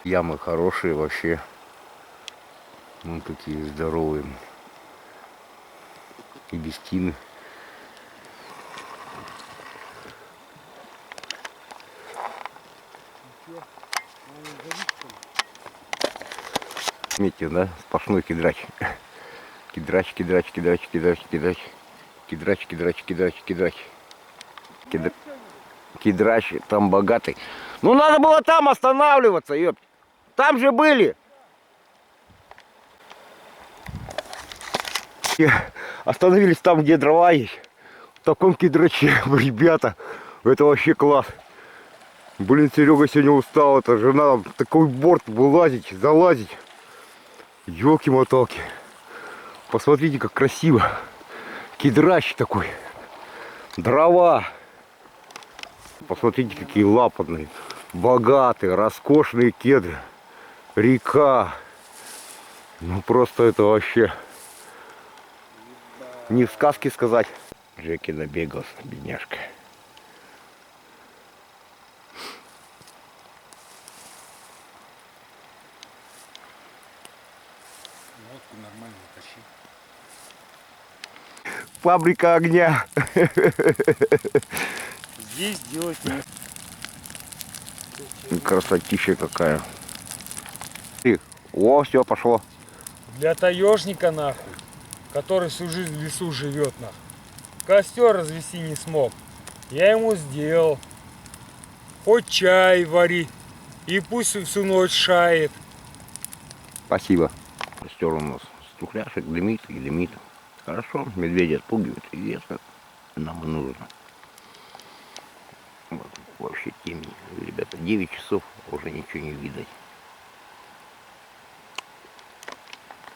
Ямы хорошие вообще. Ну, такие здоровые. И бестины. Видите, да? Сплошной кидрач. Кидрач, кидрач, кидрач, кидрач, кидрач. Кидрач, кидрач, кидрач, кидрач. Кидрач там богатый. Ну надо было там останавливаться, ёпт. Там же были. Остановились там, где дрова есть. В таком кидраче, ребята. Это вообще класс. Блин, Серега сегодня устал. Это же надо такой борт вылазить, залазить. Ёлки-моталки. Посмотрите, как красиво. Кидрач такой. Дрова. Посмотрите, какие лапотные. Богатые, роскошные кедры. Река. Ну просто это вообще не в сказке сказать. Джеки набегался, бедняжка. Лодку нормально тащи. Фабрика огня. Здесь делать не... Красотища какая. О, все пошло. Для таежника нахуй, который всю жизнь в лесу живет нахуй. Костер развести не смог. Я ему сделал. Хоть чай вари. И пусть всю ночь шает. Спасибо. Костер у нас стухляшек, дымит и дымит. Хорошо, медведя отпугивает, известно. Нам и нужно. Вот, вообще темень. Ребята, 9 часов, уже ничего не видать.